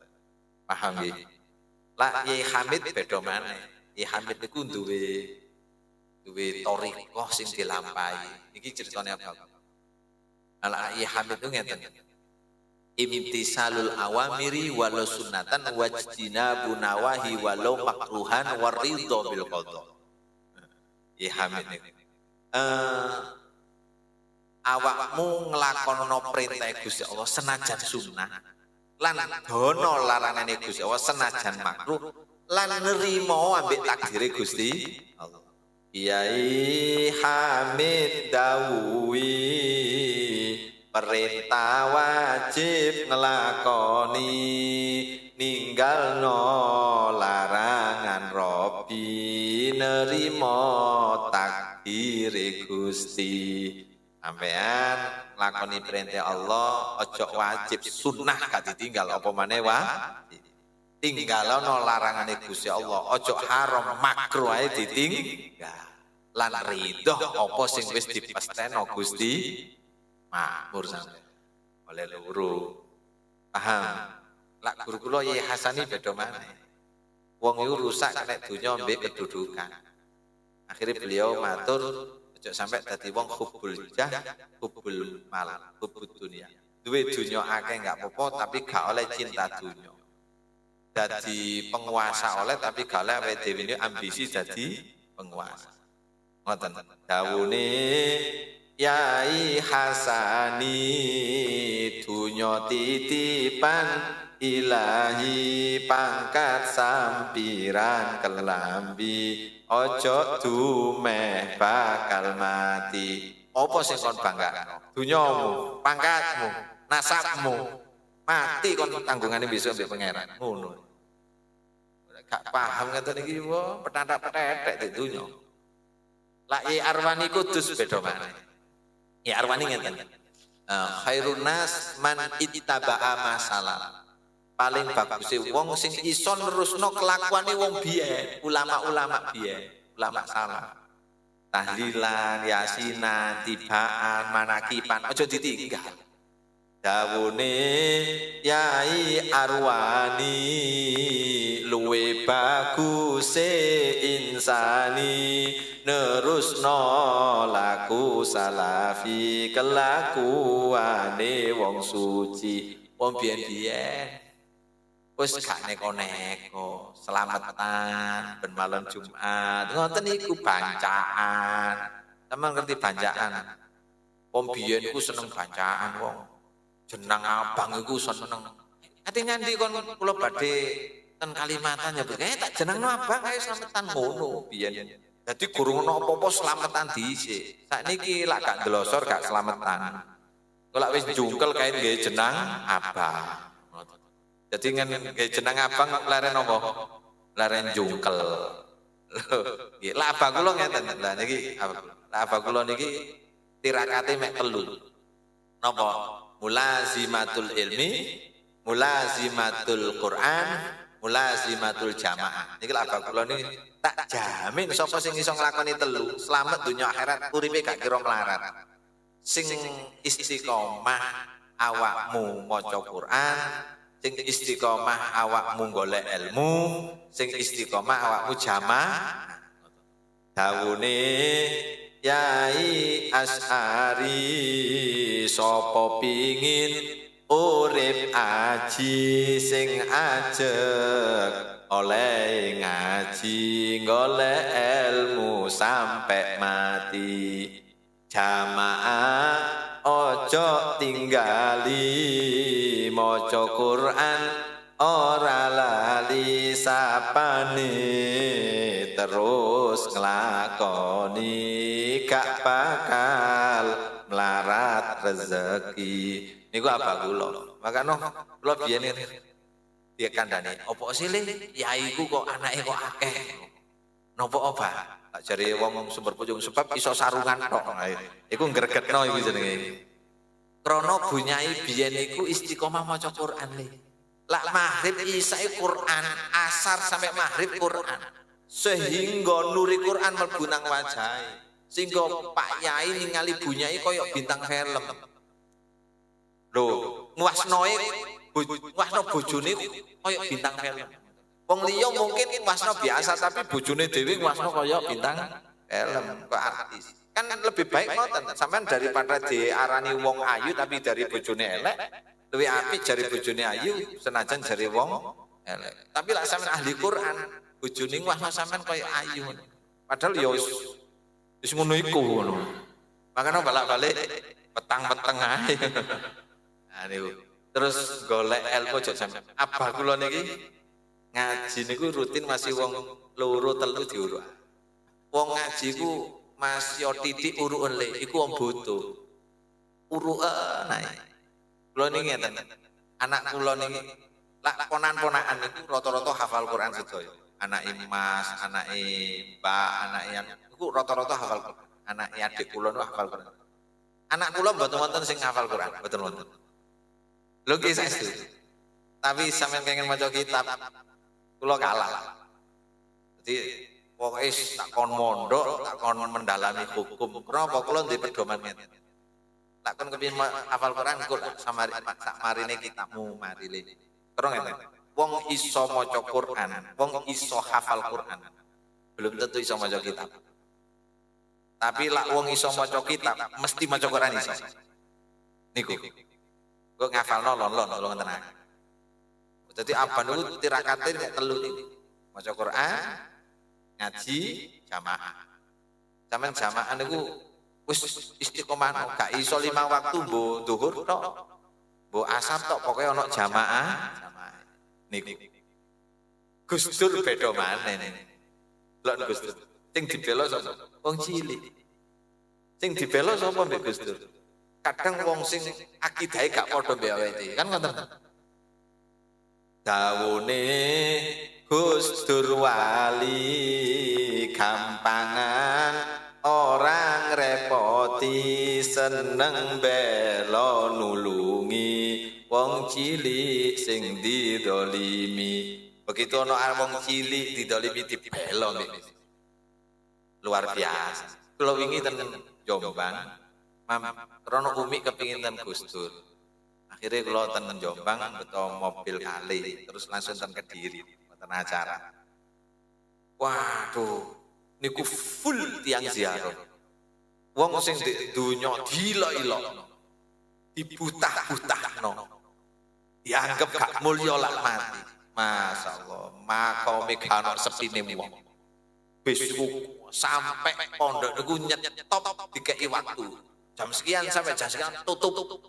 Paham nggih? Lah Yai Hamid beda maneh. Yai Hamid niku duwe thariqah sing dilampahi. Iki ceritane apa? Lah Yai Hamid niku ngeten. Imtisalul awamiri walau sunnatan wajtinabun nawahi walau makruhan waridho bil qadha. Yai Hamid niku. Awakmu nglakonno perintah Gusti Allah senajan sunnah. Lan dono larangane Gusti Allah senajan makruh lan nerimo ambek takdire Gusti Allah. Yai Hamid dawuhi perintah wajib nglakoni ninggalno larangan Robi nerimo takdire Gusti. Sampean lakoni perintah Allah, ojo wajib sunnah gak ditinggal apa maneh wajib. Tinggalono larangane Gusti Allah, ojo haram makruh ae ditinggal. Lan ridho apa sing wis dipesteno Gusti makmur sampean. Oleh loro. Paham? Lak guru kula Yai Hasani beda maneh. Wong iku rusak kena donya mbek kedudukan. Akhirnya beliau matur ojo sampai dadi wong hubul jah, hubul mal, hubul dunia. Duwe dunya akeh enggak apa-apa tapi gak oleh cinta dunya. Dadi penguasa oleh tapi gak oleh awake dhewe ini ambisi dadi penguasa. Ngoten. Dawune Yai Hasani dunya titipan ilahi pangkat sampiran kelambi ojo dumeh bakal mati. Apa sing kon bangga? Dunyamu, pangkatmu, nasabmu. Mati kon tanggungane besok mbek pangeran. Ngono. Gak paham ngoten iki wong petandak-petetek di dunya. Lah Arwani Kudus beda maneh. Arwani ngeten. Khairun nas man ittaba'a masalah. Paling bagus wong sing iso nerusno kelakuane wong biyen, ulama-ulama biyen, ulama salah. Tahlilan, yasinan, tibaan, manakipan aja ditinggal. Dawune Yai Arwani luwe baguse insani nerusno laku salafi kelakuane wong suci wong biyen-biyen wis gak neko-neko selamatan ben malam Jumat ngoten niku bancaan sampeyan ngerti bancaan wong biyen ku seneng bancaan wong jeneng abang iku seneng ati nyandi kon kula badhe ten Kalimantan ya tak jenengno abang ae slametan ngono biyen dadi gurung ono apa-apa slametan dhisik sakniki lak gak ndelosor gak slametan kok lak wis jungkel kae nggih jeneng abang dadi nggih jeneng abang leren apa leren jungkel nggih lak abang kula ngeten lha niki abang kula niki tirakate mek 3 napa mulazimatul ilmi, mulazimatul Quran, mulazimatul jamaah. Niki lak abang kula niki tak jamin sapa sing iso nglakoni 3 slamet donya akhirat uripe gak kira melarat. Sing istiqomah awakmu maca Quran, sing istiqomah awakmu golek ilmu, sing istiqomah awakmu jamaah. Dawune Yai Asy'ari sapa pingin urip aji sing ajeg oleh ngaji golek ilmu sampai mati jamaah ojo tinggali maca Quran ora lali sapane terus nglakoni gak bakal melarat rezeki niku apa kula makane kula biyen dia kandhane opo sih le yaiku kok anake kok akeh napa oba tak jare wong sumber pucung sebab iso sarungan tok iku ngregetno iku jenenge krana bunyai biyen iku istiqomah maca Quran le lak maghrib isai Quran asar sampai maghrib Quran sehingga nuri Quran mlebu nang wajahe sehingga Pak Yai ningali bunyai koyok bintang film lho wasnoe wasno bojone koyok bintang film wong liya mungkin wasno biasa tapi bojone dhewe wasno koyok bintang film kok artis kan lebih baik ngoten sampean daripada diarani wong ayu tapi dari bojone elek luwih apik jare bojone ayu senajan jare wong elek tapi lak sampean ahli Quran bojone wasno sampean koyok ayu padahal ya wis ngono iku ngono. Makane balak-balik petang-peteng ae. Nah niku. Terus golek ilmu aja sampean. Abah kula niki ngaji niku rutin masih wong loro telu diuruk. Wong ngaji ku masih titik uruken le, iku wong bodo. Uruken ae. Kula niki ngeten. Anak kula niki lak ponan-ponakan niku rata-rata hafal Quran sedaya. Anake Mas, anake Mbak, anake iku rata-rata hafal Quran. Anake adik kula niku hafal Quran. Anak kula mboten wonten sing hafal Quran, mboten wonten. Lho nggih saestu. Tapi sampeyan pengen maca kitab kula kalah. Jadi pokoke tak kon mondok, tak kon mendalami hukum. Kenapa kula ndek pedoman ngeten. Tak kon kepengin hafal Quran kula sak marine kitabmu marile. Karo ngeten. Wong iso maca Quran, wong iso hafal Quran. Belum tentu iso maca kitab. Tapi lak wong iso maca kitab, mesti maca Quran iso. Niku. Kok ngafalno lon-lon ngoten ae. Dadi apa niku tirakate nek 3 niku. Maca Quran, ngaji, jamaah. Sampeyan jamaah niku wis istiqomah gak iso 5 waktu mbok zuhur tok. Mbok asar tok pokoke ana jamaah. niku. Gus Dur beda maneh niku. Lho Gus Dur. Sing dibela sapa? Wong cilik. Sing dibela sapa mbek Gus Dur? Kadang wong sing akidahe gak padha mbek awake kan ngoten. Dawune Gus Dur wali gampangan orang repoti seneng bela nulungi wong cilik sing didolimi. Begitu ana wong cilik didolimi dibela luar biasa. Kula wingi ten Jombang, rono Umi kepingin ten Gus Dur. Akhirnya kula ten Jombang beto mobil kali terus langsung ten Kediri ten acara. Waduh, niku full tiang ziarah. Wong sing di dunya dilok-ilok, dibutah-butahno, dianggap gak mulya lak mati. Masyaallah, makome kanok sepine wong. Besok sampai pondok niku nyetop dikei waktu. Jam sekian sampai jam sekian tutup.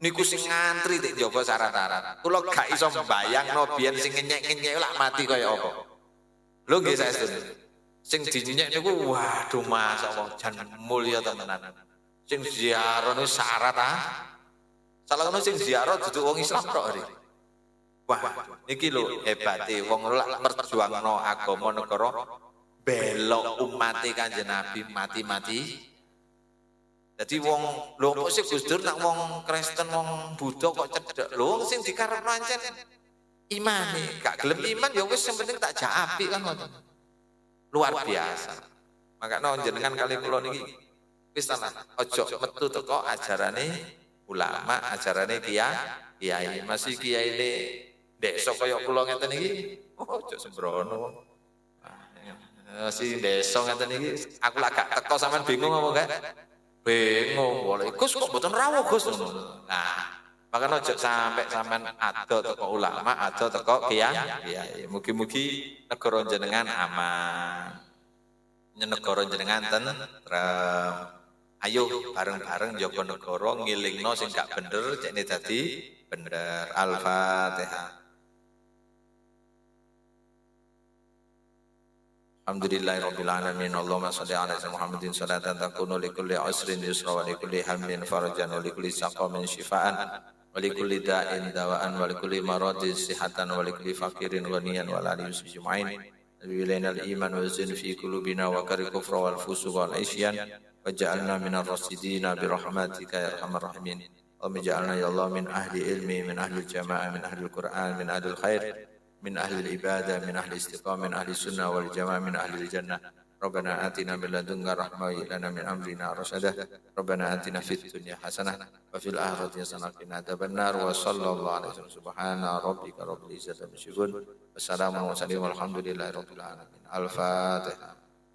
Niku sing ngantri nek njaba syarat-syarat. Kula gak iso mbayangno biyen sing ngenyek-ngenyek lak mati kaya apa. Lho nggih saestu. Sing dinyek niku waduh masyaallah jan mulya tenan. Sing ziarah niku syarat ah. Salah ngono sing ziarah dudu wong Islam tok hari. Wah, niki lho hebate wong lak merjuangno agama negara belok umate Kanjeng Nabi mati-mati. Jadi wong lho kok sih Gus Dur nak wong Kristen wong Buddha kok cedhek. Lho wong sing dikarepno ancen imane, gak gelem iman ya wis sing penting tak jak apik kan ngoten. Luar biasa. Makane jenengan kali kula niki wis tenan aja metu teko ajarane ulama, ajarane kiai. Masih kiyaine desa kaya kula ngeten iki aja sembrono. Si desa ngeten iki aku lak gak teko sampean bingung apa gak? Bingung boleh. Gus kok mboten rawuh Gus. Nah, makane aja sampai sampean ado teko ulama, ado teko kiai. Mugi-mugi negara jenengan aman. Negara jenengan tentrem. Ayo bareng-bareng jaga negara ngilingno sing gak bener cekne dadi bener. Al-Fatihah. Alhamdulillahirabbil alamin. Allahumma shalli ala Muhammadin salatan takunu likulli usrin yusra wa likulli hammin farajan wa likulli saqamin shifaan wa likulli da'in dawaan wa likulli maradin sihatan wa likulli faqirin ghaniyan wa la yusjum'ain. Nabiyyina al-iman wa zin fi qulubina wa kari kufra wal fusuq wal isyan waj'alna minar rasidina bi rahmatika ya arhamar rahimin. Allahumma ij'alna ya Allah min ahli ilmi, min ahli jamaah, min ahli al-Qur'an, min ahli al-khair, من أهل العبادة من أهل الاستقامة من أهل السنة والجماعة من أهل الجنة ربنا آتنا من لدنك رحمة وهب لنا من أمرنا رشدا ربنا آتنا في الدنيا حسنة وفي الآخرة حسنة وقنا عذاب النار وصلى الله عليه وسلم سبحان ربك رب العزة عما يصفون والسلام على المرسلين والحمد لله رب العالمين الفاتحة.